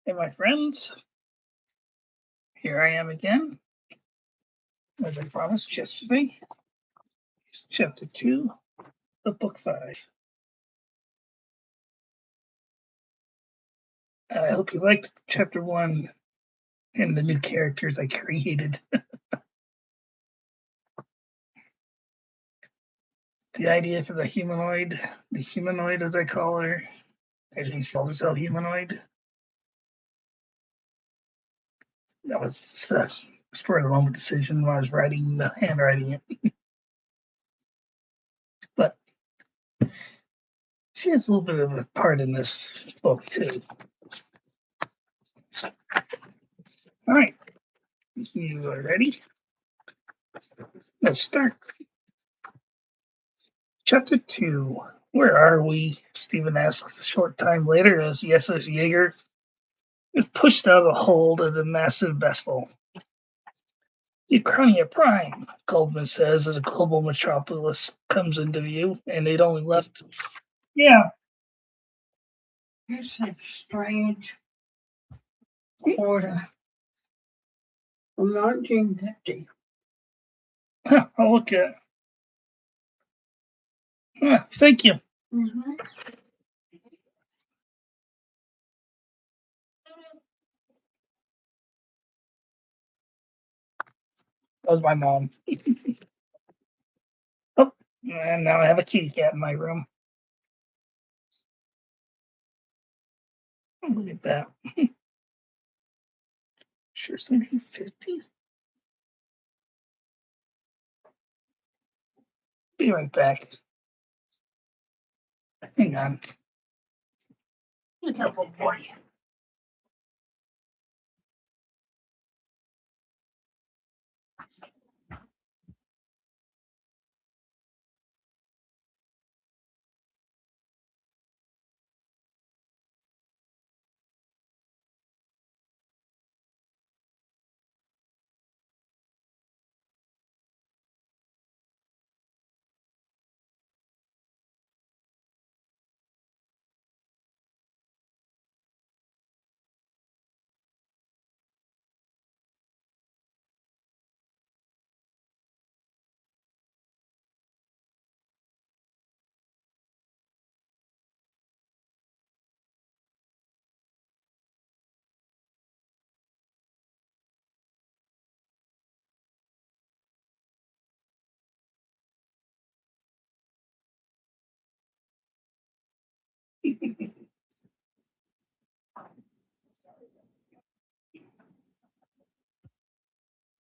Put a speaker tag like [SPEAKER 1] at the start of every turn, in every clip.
[SPEAKER 1] Hey, my friends, here I am again, as I promised yesterday. It's chapter 2 of book 5. I hope you liked chapter 1 and the new characters I created. The idea for the humanoid as I call her, as she calls herself humanoid, that was just a spur of the moment decision when I was handwriting it. But she has a little bit of a part in this book, too. All right, you are ready? Let's start. Chapter 2. Where are we? Stephen asks a short time later as the SS Jaeger is pushed out of the hold of the massive vessel. Ukrania Prime, Goldman says as a global metropolis comes into view, and they'd only left. Yeah.
[SPEAKER 2] It's a strange order from 1950.
[SPEAKER 1] I'll look at it. Thank you.
[SPEAKER 2] Mm-hmm.
[SPEAKER 1] That was my mom. Oh, and now I have a kitty cat in my room. Look at that. Sure, 1950. Be right back. Hang on. Oh boy.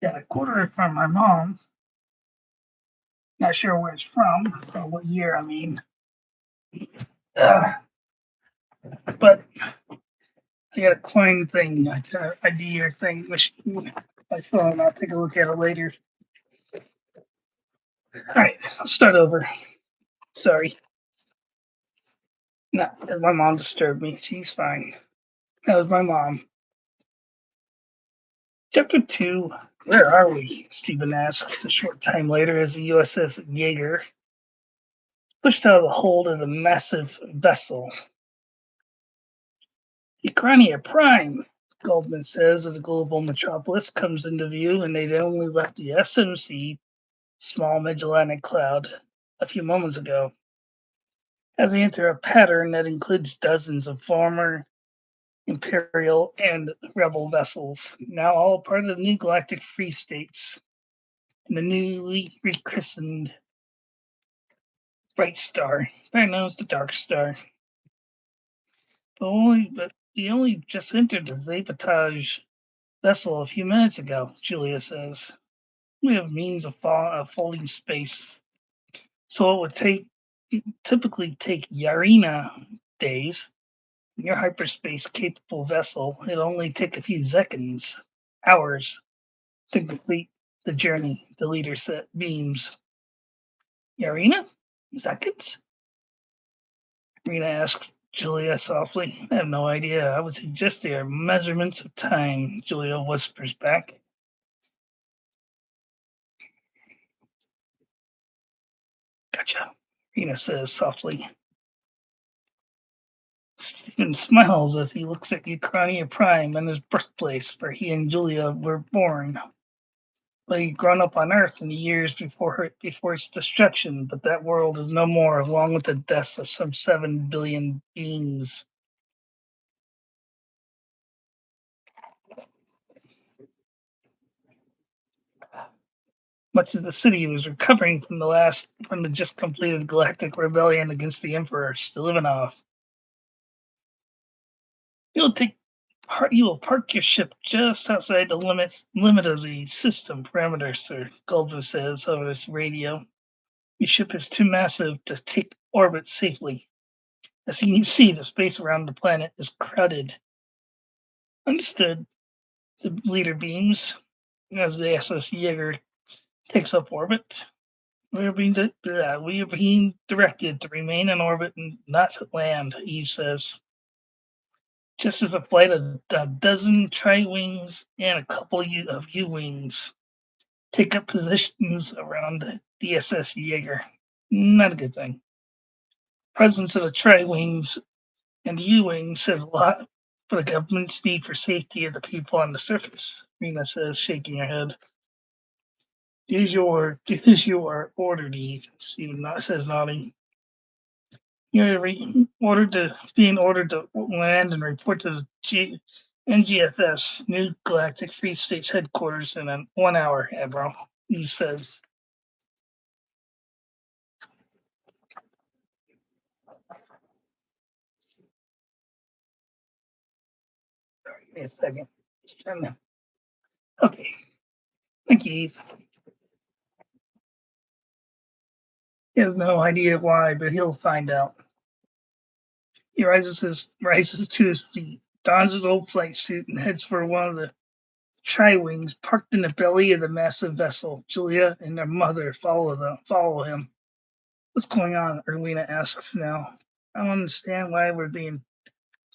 [SPEAKER 1] Got a quarter from my mom. Not sure where it's from or what year, I mean. But I got a coin thing, ID or thing, my phone. I'll take a look at it later. All right, I'll start over. Sorry. No, my mom disturbed me. She's fine. That was my mom. Chapter 2. Where are we? Stephen asks a short time later as the USS Jaeger pushed out of the hold of the massive vessel. Ukrania Prime, Goldman says, as a global metropolis comes into view, and they'd only left the SMC, Small Magellanic Cloud, a few moments ago. As they enter a pattern that includes dozens of former Imperial and Rebel vessels, now all part of the new Galactic Free States, and the newly rechristened Bright Star, better known as the Dark Star. But we only just entered the Zapatage vessel a few minutes ago, Julia says. We have means of folding space, so it would typically take Yarina days. In your hyperspace capable vessel, it'll only take a few seconds, hours, to complete the journey, the leader said, beams. Yarina? Seconds? Rena asked Julia softly. I have no idea. I would suggest they are measurements of time, Julia whispers back. Gotcha, Rena says softly. Stephen smiles as he looks at Ukrania Prime and his birthplace, where he and Julia were born. But he'd grown up on Earth in the years before its destruction, but that world is no more, along with the deaths of some 7 billion beings. Much of the city was recovering from the just completed galactic rebellion against the Emperor Stilvanov. You will park your ship just outside the limit of the system parameter, Sir, Goldva says over his radio. Your ship is too massive to take orbit safely. As you can see, the space around the planet is crowded. Understood, the leader beams as the SS Jaeger takes up orbit. We are being directed to remain in orbit and not land, Eve says. Just as a flight of a dozen tri-wings and a couple of U-wings take up positions around the SS Jaeger. Not a good thing. Presence of the tri-wings and the U-wings says a lot for the government's need for safety of the people on the surface, Rena says, shaking her head. Is your order, Eve, Stephen says, nodding. You're being ordered to land and report to the NGFS, New Galactic Free States headquarters, in 1 hour, Admiral, Eve says. Sorry, give me a second. Okay. Thank you, Eve. He has no idea why, but he'll find out. He rises to his feet, dons his old flight suit, and heads for one of the tri-wings parked in the belly of the massive vessel. Julia and their mother follow him. What's going on? Erwina asks now. I don't understand why we're being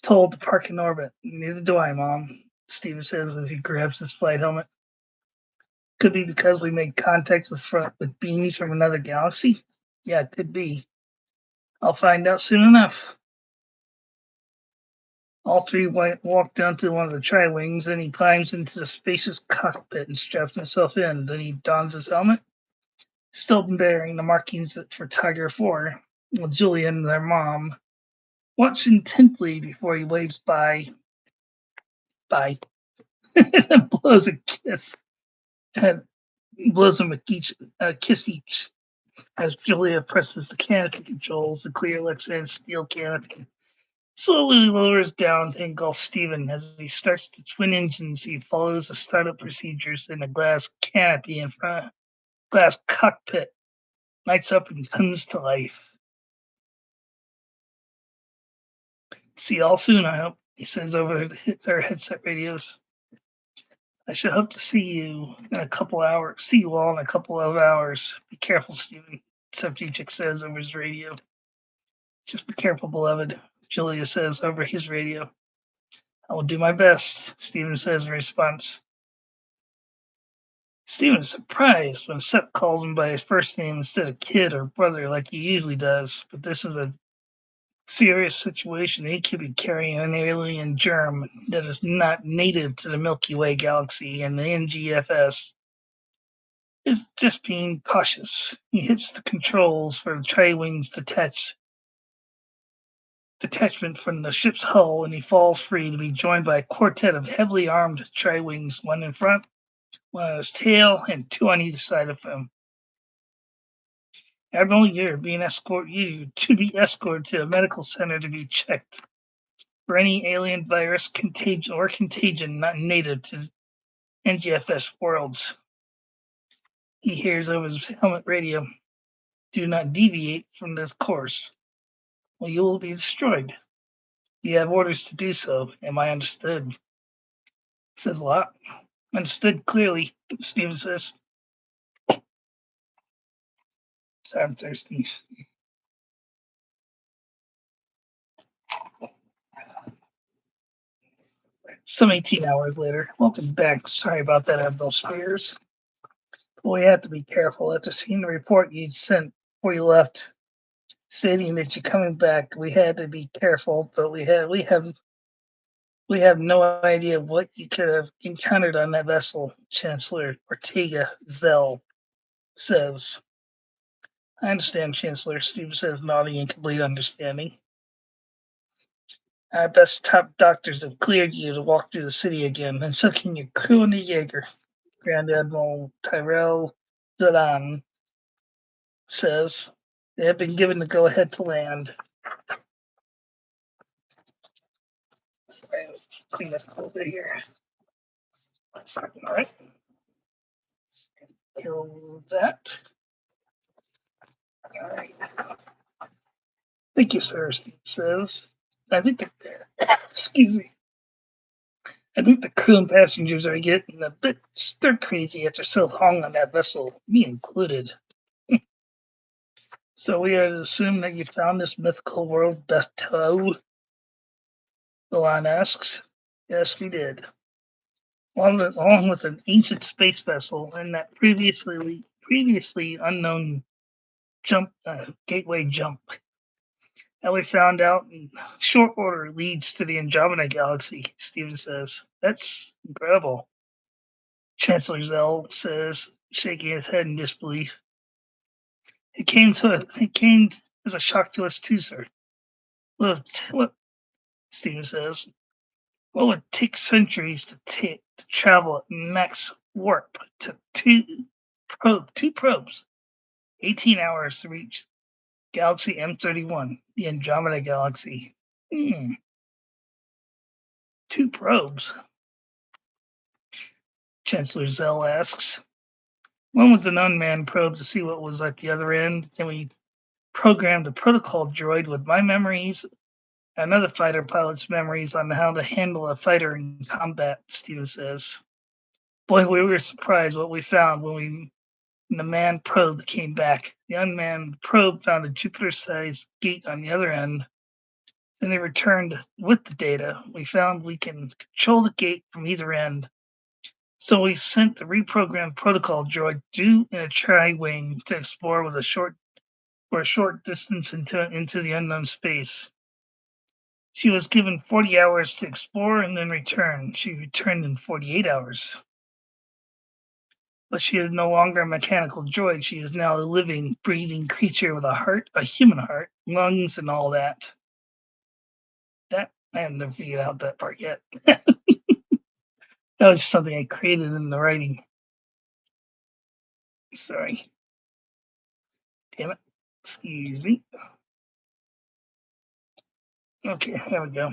[SPEAKER 1] told to park in orbit. Neither do I, Mom, Stephen says as he grabs his flight helmet. Could be because we made contact with beings from another galaxy? Yeah, it could be. I'll find out soon enough. All three walk down to one of the tri-wings, then he climbs into the spacious cockpit and straps himself in. Then he dons his helmet, still bearing the markings for Tiger 4, while Julia and their mom watch intently before he waves bye, and blows a kiss, and blows them a kiss each. As Julia presses the canopy controls, the clear Lexan steel canopy slowly lowers down to engulf Stephen. As he starts the twin engines, he follows the startup procedures in a glass canopy in front of glass cockpit. Lights up and comes to life. See you all soon, I hope, he says over their headset radios. I should hope to see you in a couple hours. See you all in a couple of hours. Be careful, Stephen, Septijik says over his radio. Just be careful, beloved, Julia says over his radio. I will do my best, Stephen says in response. Stephen is surprised when Sep calls him by his first name instead of kid or brother like he usually does, but this is a serious situation. He could be carrying an alien germ that is not native to the Milky Way galaxy, and the NGFS is just being cautious. He hits the controls for the tri-wings detachment from the ship's hull, and he falls free to be joined by a quartet of heavily armed tri-wings, one in front, one on his tail, and two on either side of him. Admiral, you're being escorted to a medical center to be checked for any alien virus contagion not native to NGFS worlds. He hears over his helmet radio, do not deviate from this course, or you will be destroyed. You have orders to do so. Am I understood? Says a lot. Understood clearly, Stephen says. Sorry, I'm thirsty. Some 18 hours later. Welcome back. Sorry about that, Admiral Spears. We have to be careful. After seeing the report you'd sent before you left, stating that you're coming back. We had to be careful, but we have no idea what you could have encountered on that vessel, Chancellor Ortega Zell says. I understand, Chancellor, Steve says, nodding in complete understanding. Our best top doctors have cleared you to walk through the city again, and so can your crew and the Jaeger. Grand Admiral Tyrell Zadan says they have been given the go-ahead to land. Sorry, let's clean up a little bit here. 1 second, all right. Kill that. All right. Thank you, sir, Steve says. I think excuse me. I think the crew and passengers are getting a bit stir crazy after so long on that vessel, me included. So we are to assume that you found this mythical world Bethel? The line asks. Yes, we did. Along with an ancient space vessel and that previously unknown gateway jump. And we found out in short order leads to the Andromeda Galaxy, Steven says. That's incredible. Chancellor Zell says, shaking his head in disbelief. It came as a shock to us too, sir. What Steven says. What would take centuries to travel at max warp to two probes, 18 hours to reach Galaxy M31, the Andromeda Galaxy. 2 probes. Chancellor Zell asks. One was an unmanned probe to see what was at the other end. Then we programmed a protocol droid with my memories, another fighter pilot's memories on how to handle a fighter in combat, Steven says. Boy, we were surprised what we found when the manned probe came back. The unmanned probe found a Jupiter-sized gate on the other end. Then they returned with the data. We found we can control the gate from either end. So we sent the reprogrammed protocol droid due in a tri-wing to explore for a short distance into the unknown space. She was given 40 hours to explore and then return. She returned in 48 hours. But she is no longer a mechanical droid. She is now a living, breathing creature with a heart, a human heart, lungs, and all that. That I haven't never figured out that part yet. That was something I created in the writing. Sorry. Damn it. Excuse me. Okay, there we go.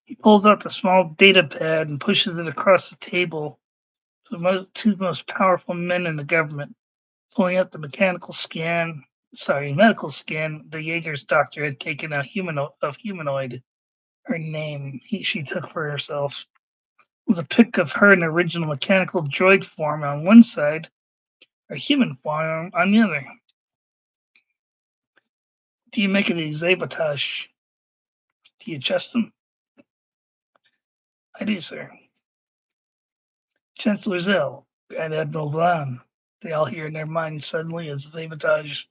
[SPEAKER 1] He pulls out the small data pad and pushes it across the table to the two most powerful men in the government, pulling up the medical scan the Jaeger's doctor had taken of humanoid. Her name she took for herself. With a pic of her in original mechanical droid form on one side, her human form on the other. Do you make it a sabotage? Do you trust them? I do, sir. Chancellor Zell and Admiral Vaughn. They all hear in their minds suddenly as sabotage.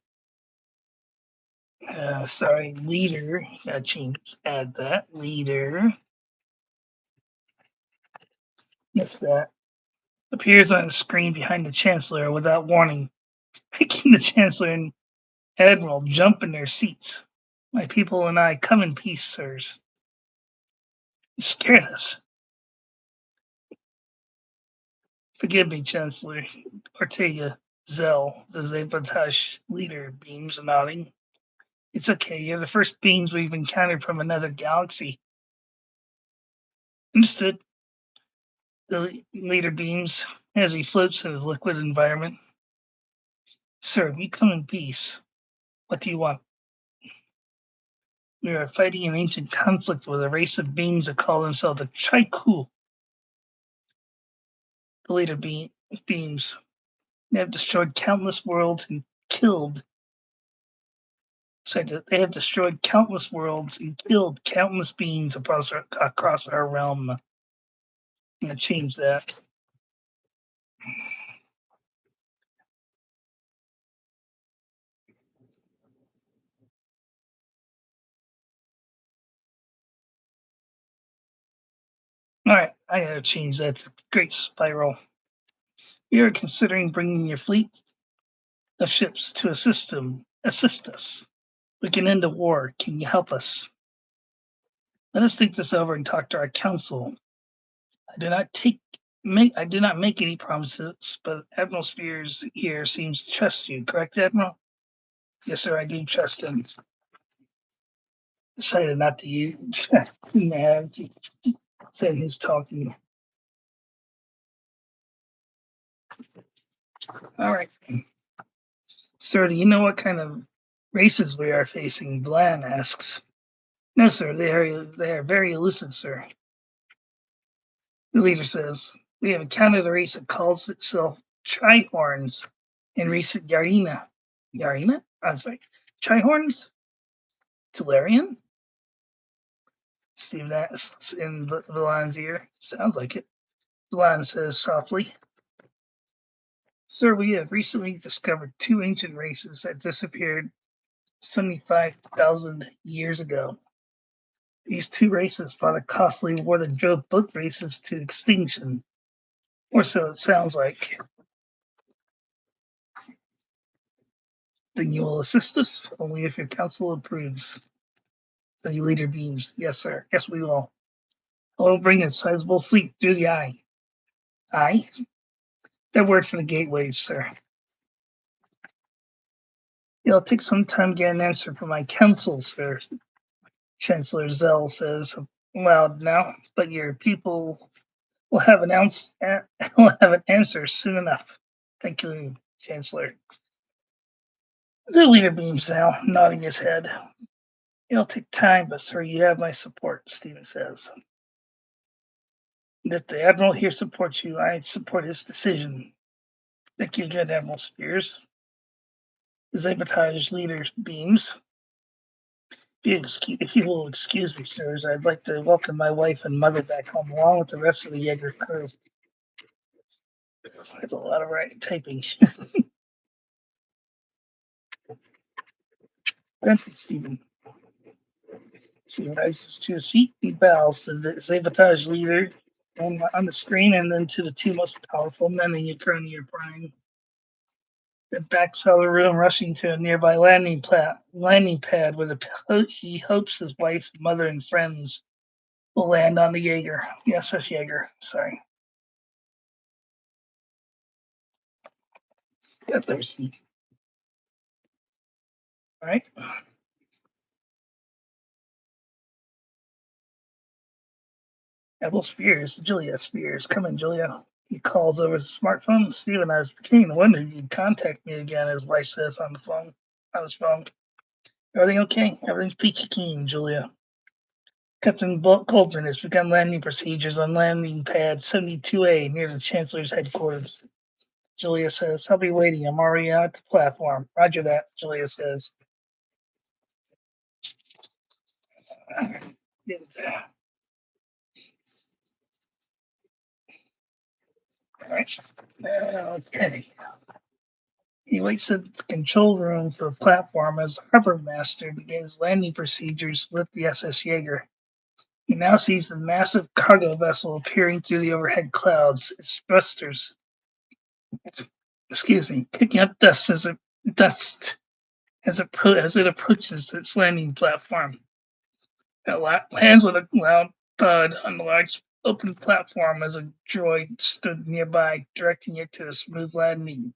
[SPEAKER 1] Sorry, leader. Add that. Leader. Yes, that. Appears on the screen behind the Chancellor without warning, making the Chancellor and Admiral jump in their seats. My people and I come in peace, sirs. You scared us. Forgive me, Chancellor Ortega Zell, the sabotage leader, beams nodding. It's okay, you're the first beings we've encountered from another galaxy. Understood. The leader beams as he floats in his liquid environment. Sir, we come in peace. What do you want? We are fighting an ancient conflict with a race of beings that call themselves the Triku. The leader beams. They have destroyed countless worlds and killed. They have destroyed countless worlds and killed countless beings across our realm. I'm gonna change that. I gotta change that to Great Spiral. We are considering bringing your fleet of ships to assist us. We can end the war. Can you help us? Let us think this over and talk to our council. I do not make any promises, but Admiral Spears here seems to trust you, correct, Admiral? Yes, sir, I do trust him. Decided not to use nah, said who's talking. All right. Sir, do you know what kind of races we are facing? Bland asks. No, sir, they are very elusive, sir. The leader says, we have encountered a race that calls itself Trihorns in recent Yarina. Yarina? I'm sorry. Trihorns? Talarian? Steve asks in Valan's ear. Sounds like it. Valan says softly. Sir, we have recently discovered two ancient races that disappeared 75,000 years ago. These two races fought a costly war that drove both races to extinction. Or so it sounds like. Then you will assist us only if your council approves. The leader beams. Yes, sir. Yes, we will. I will bring a sizable fleet through the eye. Eye? That word for the gateways, sir. It'll take some time to get an answer from my council, sir. Chancellor Zell says loud now, but your people will have an answer soon enough. Thank you, Chancellor. The leader beams now, nodding his head. It'll take time, but sir, you have my support, Stephen says. That the Admiral here supports you, I support his decision. Thank you again, Admiral Spears. The Sabotage leader beams. If you will excuse me, sirs, I'd like to welcome my wife and mother back home along with the rest of the Jaeger crew. That's a lot of typing. Thank you, Stephen. Stephen rises to his feet. He bows to the Sabotage leader on the screen and then to the two most powerful men in Ukrainian prime. Then backs out of the room, rushing to a nearby landing pad where he hopes his wife, mother, and friends will land on the Jaeger. Yes, that's Jaeger. Sorry. That's thirsty. All right. Apple Spears, Julia Spears. Come in, Julia. He calls over his smartphone. Stephen, I was beginning to wonder if you'd contact me again, his wife says on his phone. Everything okay? Everything's peachy keen, Julia. Captain Goldman has begun landing procedures on landing pad 72A near the Chancellor's headquarters. Julia says, I'll be waiting. I'm already out at the platform. Roger that, Julia says. All right. Okay. He waits at the control room for a platform as the harbor master begins landing procedures with the SS Jaeger. He now sees the massive cargo vessel appearing through the overhead clouds, its thrusters, picking up dust as it approaches its landing platform. It lands with a loud thud on the large open platform as a droid stood nearby, directing it to a smooth landing.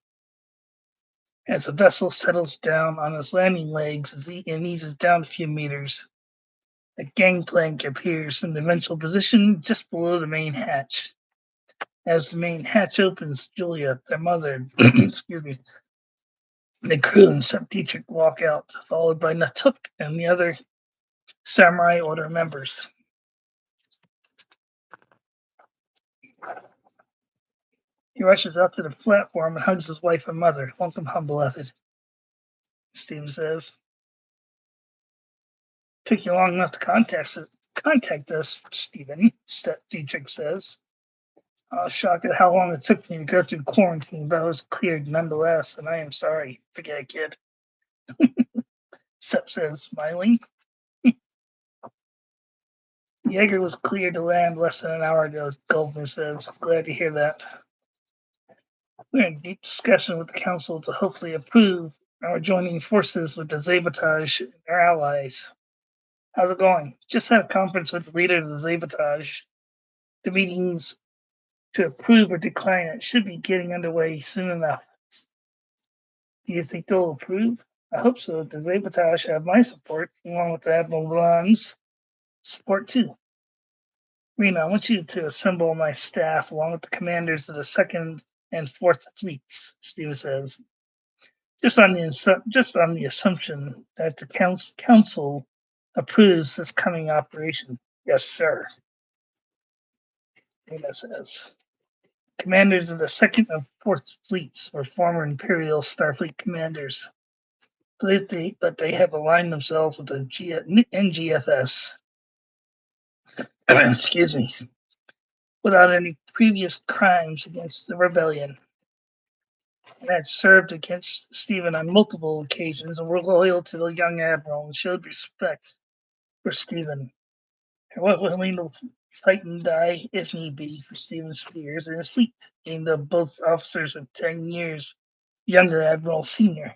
[SPEAKER 1] As the vessel settles down on its landing legs and eases down a few meters, a gangplank appears in the ventral position just below the main hatch. As the main hatch opens, Julia, their mother, the crew and Sep Dietrich walk out, followed by Natuk and the other Samurai Order members. He rushes out to the platform and hugs his wife and mother. Welcome home, beloved, Steve says. Took you long enough to contact us, Stephen, Dietrich says. I was shocked at how long it took me to go through quarantine, but I was cleared nonetheless, and I am sorry. Forget it, kid. Sep says, smiling. Jaeger was cleared to land less than an hour ago, Goldman says. Glad to hear that. We're in deep discussion with the council to hopefully approve our joining forces with the Sabotage and our allies. How's it going? Just had a conference with the leader of the Sabotage. The meetings to approve or decline it should be getting underway soon enough. Do you think they'll approve? I hope so. The Sabotage have my support, along with Admiral Ron's support too. Rena, I want you to assemble my staff along with the commanders of the 2nd and 4th Fleets, Steve says. Just on the assumption that the council approves this coming operation. Yes, sir. Rena says. Commanders of the 2nd and 4th Fleets were former Imperial Starfleet commanders, but they have aligned themselves with the NGFS. Excuse me. Without any previous crimes against the rebellion. And had served against Stephen on multiple occasions and were loyal to the young admiral and showed respect for Stephen. And what willing to fight and die, if need be, for Stephen's fears and his fleet, being the both officers of 10 years younger Admiral Senior.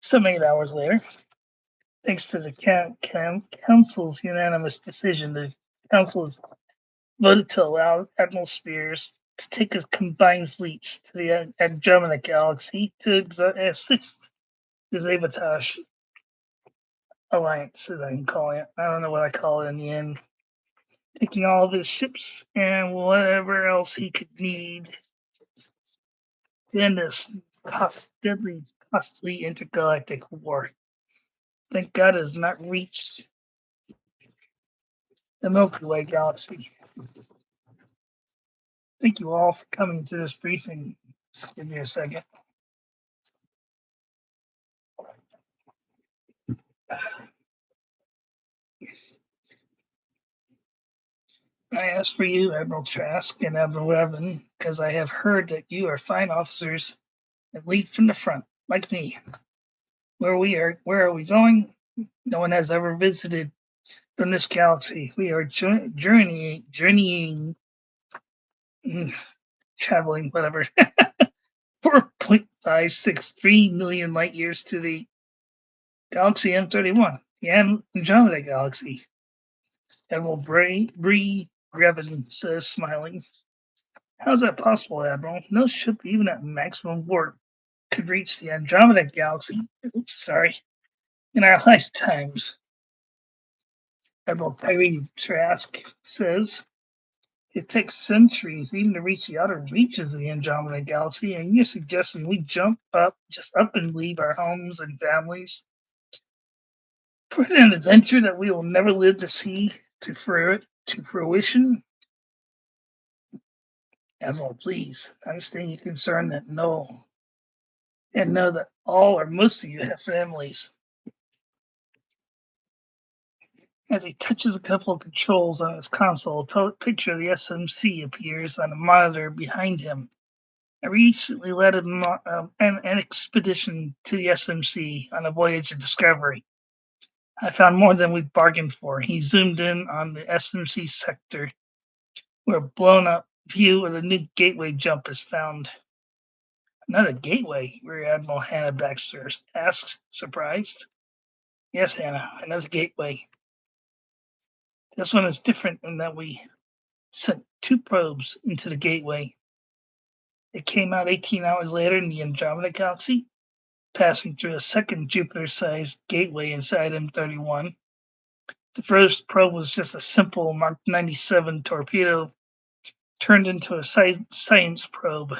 [SPEAKER 1] Some 8 hours later, thanks to the council's unanimous decision, the council has voted to allow Admiral Spears to take his combined fleets to the Andromeda Galaxy to assist the Sabotage Alliance, as I'm calling it. I don't know what I call it in the end. Taking all of his ships and whatever else he could need to end this deadly, costly intergalactic war. Thank God it has not reached the Milky Way galaxy. Thank you all for coming to this briefing. Just give me a second. I ask for you, Admiral Trask and Admiral Evan, because I have heard that you are fine officers that lead from the front, like me. Where are we going? No one has ever visited from this galaxy. We are journeying, traveling, whatever, 4.563 million light years to the Galaxy M31, the Andromeda Galaxy. Admiral Bree Greven says, smiling. How's that possible, Admiral? No ship, even at maximum warp, could reach the Andromeda Galaxy. In our lifetimes. Admiral Tyree Trask says, it takes centuries even to reach the outer reaches of the Andromeda Galaxy, and you're suggesting we jump up and leave our homes and families for an adventure that we will never live to see to fruition? Admiral, please understand your concern that know that all or most of you have families. As he touches a couple of controls on his console, a picture of the SMC appears on a monitor behind him. I recently led an expedition to the SMC on a voyage of discovery. I found more than we bargained for. He zoomed in on the SMC sector, where a blown-up view of the new gateway jump is found. Another gateway? Rear Admiral Hannah Baxter asks, surprised. Yes, Hannah, another gateway. This one is different in that we sent 2 probes into the gateway. It came out 18 hours later in the Andromeda Galaxy, passing through a second Jupiter-sized gateway inside M31. The first probe was just a simple Mark 97 torpedo turned into a science probe.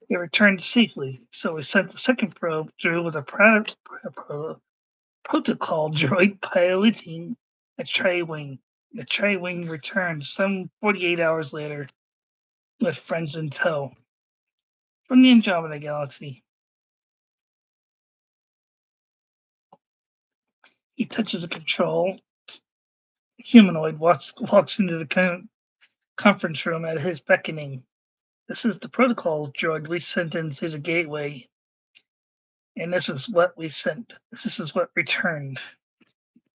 [SPEAKER 1] It returned safely, so we sent the second probe through with a protocol droid piloting a tri-wing. The tri-wing returned some 48 hours later with friends in tow from the Andromeda Galaxy. He touches a control. Humanoid walks into the conference room at his beckoning. This is the protocol droid we sent into the gateway, and this is what we sent. This is what returned.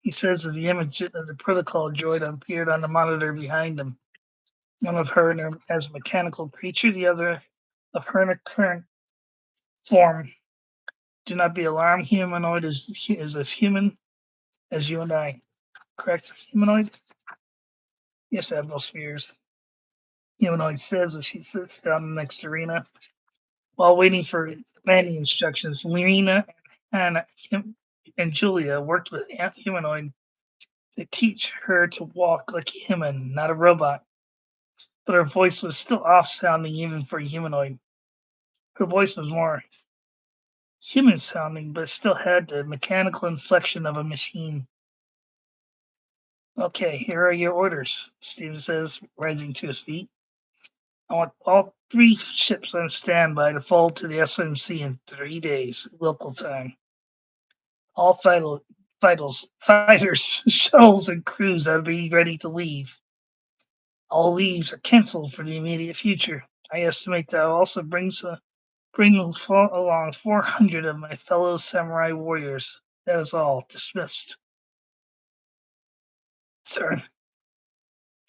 [SPEAKER 1] He says as the image of the protocol droid appeared on the monitor behind him. One of her as a mechanical creature, the other of her in a current form. Do not be alarmed. Humanoid is as human as you and I. Correct? Humanoid? Yes, Admiral Spheres. Humanoid says as she sits down next to Rena. While waiting for landing instructions, Rena and Julia worked with Humanoid to teach her to walk like a human, not a robot. But her voice was still off sounding even for a humanoid. Her voice was more human sounding, but still had the mechanical inflection of a machine. Okay, here are your orders, Steven says, rising to his feet. I want all 3 ships on standby to fall to the SMC in 3 days, local time. All fighters, shuttles, and crews are be ready to leave. All leaves are canceled for the immediate future. I estimate that I'll also bring along 400 of my fellow samurai warriors. That is all. Dismissed. Sir,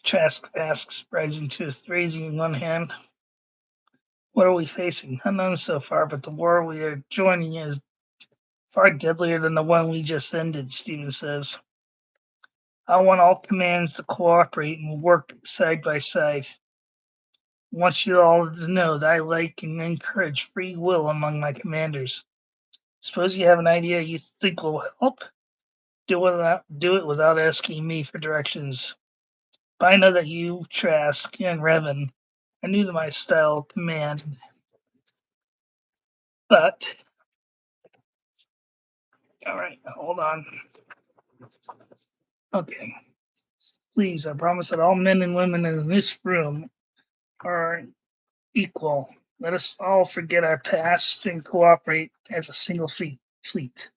[SPEAKER 1] Trask asks, raising one hand. What are we facing? Unknown so far, but the war we are joining is far deadlier than the one we just ended, Steven says. I want all commands to cooperate and work side by side. I want you all to know that I like and encourage free will among my commanders. Suppose you have an idea you think will help? Do it without asking me for directions. But I know that you, Trask, and Revan are new to my style of command. But, alright, hold on. Okay. Please, I promise that all men and women in this room are equal. Let us all forget our past and cooperate as a single fleet.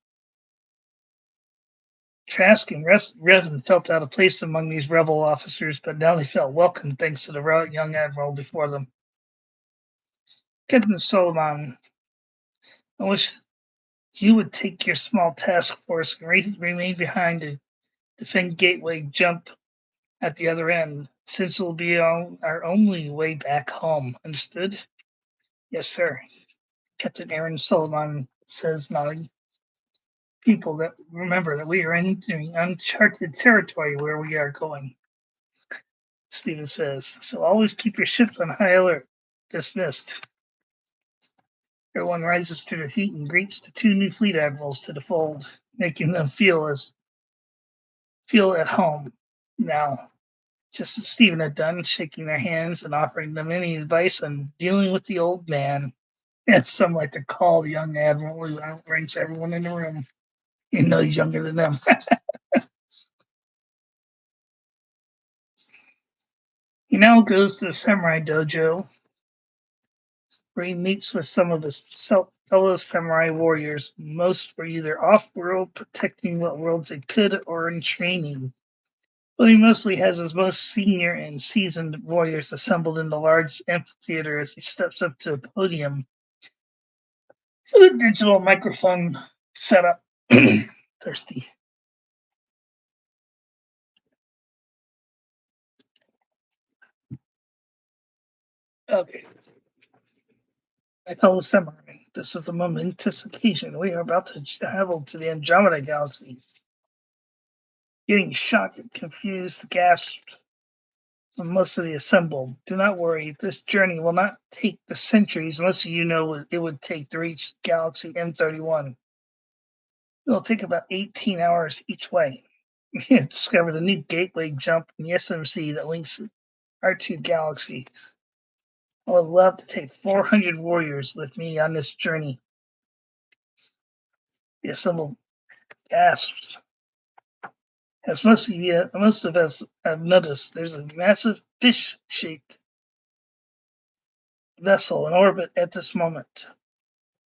[SPEAKER 1] Trask and Revan felt out of place among these rebel officers, but now they felt welcome thanks to the young admiral before them. Captain Solomon, I wish you would take your small task force and remain behind to defend Gateway Jump at the other end, since it'll be our only way back home. Understood? Yes, sir. Captain Aaron Solomon says, nodding. People that remember that we are entering uncharted territory where we are going. Steven says, so always keep your ships on high alert. Dismissed. Everyone rises to their feet and greets the 2 new fleet admirals to the fold, making them feel at home now, just as Steven had done, shaking their hands and offering them any advice on dealing with the old man, as some like to call the young admiral who outranks everyone in the room, even though he's younger than them. He now goes to the samurai dojo, where he meets with some of his fellow samurai warriors. Most were either off-world, protecting what worlds they could, or in training. But he mostly has his most senior and seasoned warriors assembled in the large amphitheater as he steps up to a podium with a digital microphone set up. Thirsty. Okay. My fellow samurai, this is a momentous occasion. We are about to travel to the Andromeda Galaxy. Getting shocked and confused, gasped most of the assembled. Do not worry, this journey will not take the centuries most of you know it would take to reach Galaxy M31. It'll take about 18 hours each way. We have discovered a new gateway jump in the SMC that links our 2 galaxies. I would love to take 400 warriors with me on this journey. The assembled gasps. As most of us have noticed, there's a massive fish-shaped vessel in orbit at this moment.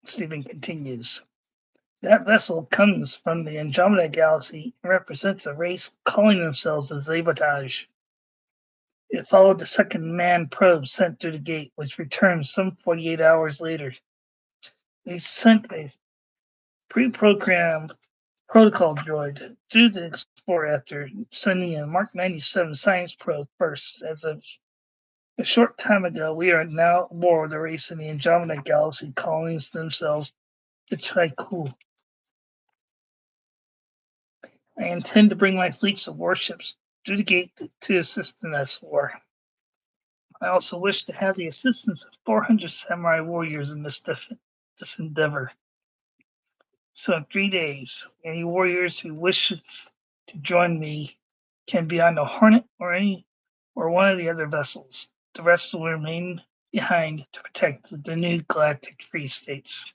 [SPEAKER 1] Steven continues. That vessel comes from the Andromeda Galaxy and represents a race calling themselves the Sabotage. It followed the second manned probe sent through the gate, which returned some 48 hours later. They sent a pre-programmed Protocol droid. Due to explore after sending a Mark 97 science probe first. As of a short time ago, we are now aboard the race in the Andromeda Galaxy, calling themselves the Chaiku. I intend to bring my fleets of warships through the gate to assist in this war. I also wish to have the assistance of 400 samurai warriors in this endeavor. So in 3 days, any warriors who wishes to join me can be on the Hornet or one of the other vessels. The rest will remain behind to protect the new galactic free states.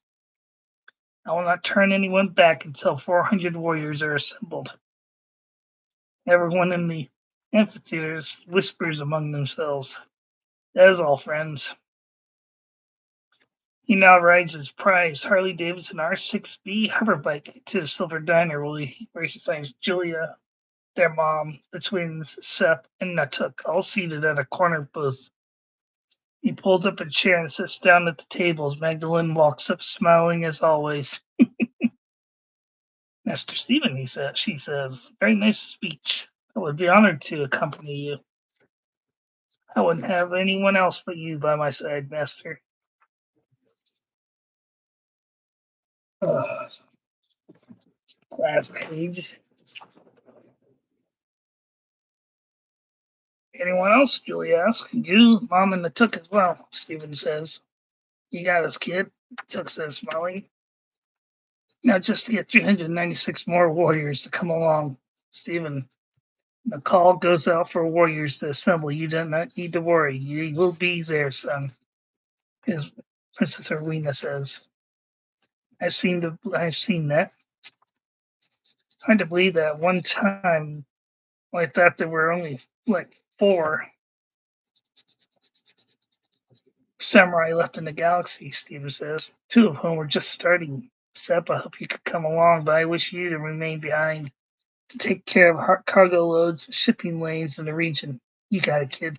[SPEAKER 1] I will not turn anyone back until 400 warriors are assembled. Everyone in the amphitheaters whispers among themselves. That is all, friends. He now rides his prized Harley-Davidson R6B hoverbike to the Silver Diner where he finds Julia, their mom, the twins, Seth, and Natuk, all seated at a corner booth. He pulls up a chair and sits down at the table as Magdalene walks up, smiling as always. Master Stephen, she says, very nice speech. I would be honored to accompany you. I wouldn't have anyone else but you by my side, Master. Last page. Anyone else? Julie asks. You, Mom, and the Took as well, Stephen says. You got us, kid, Took says, smiling. Now just to get 396 more warriors to come along, Stephen. The call goes out for warriors to assemble. You do not need to worry. You will be there, son. As Princess Rowena says. I've seen that. Hard to believe that one time I thought there were only like 4 samurai left in the galaxy, Steven says. 2 of whom were just starting. Sep, I hope you could come along, but I wish you to remain behind to take care of cargo loads, shipping lanes in the region. You got it, kid.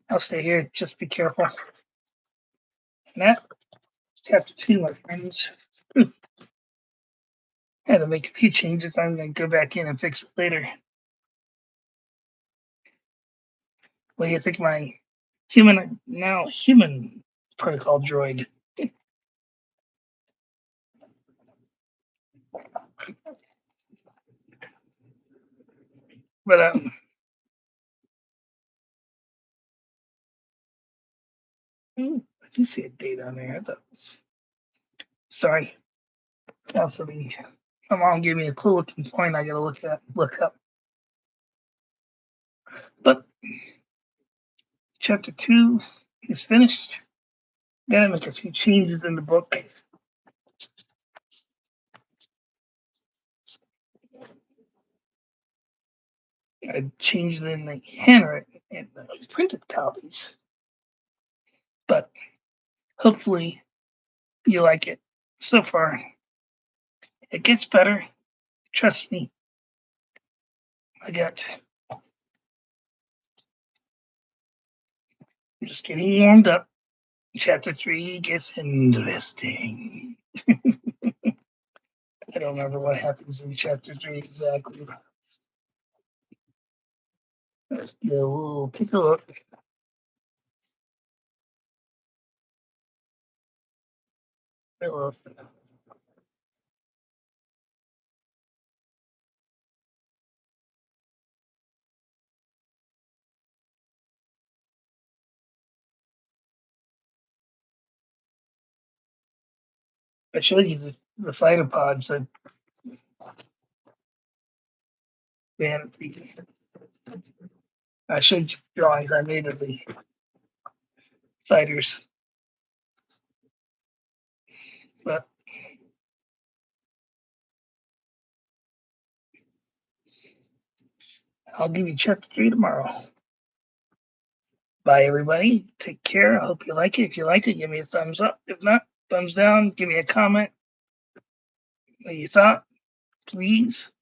[SPEAKER 1] I'll stay here. Just be careful. And that, chapter 2, my friends. Had to make a few changes. I'm going to go back in and fix it later. What do you think, my human protocol droid? But I do see a date on there. I thought sorry. Also, my mom gave me a cool looking point I gotta look up. But chapter 2 is finished. Gotta make a few changes in the book. I changed in the handwritten and the printed copies. But hopefully you like it. So far, it gets better. Trust me. I'm just getting warmed up. Chapter 3 gets interesting. I don't remember what happens in chapter 3 exactly. We'll take a look. Hello. I showed you the fighter pods that I showed you drawings I made of the fighters. But I'll give you chapter 3 tomorrow. Bye, everybody. Take care. I hope you like it. If you liked it, give me a thumbs up. If not, thumbs down. Give me a comment. What you thought, please.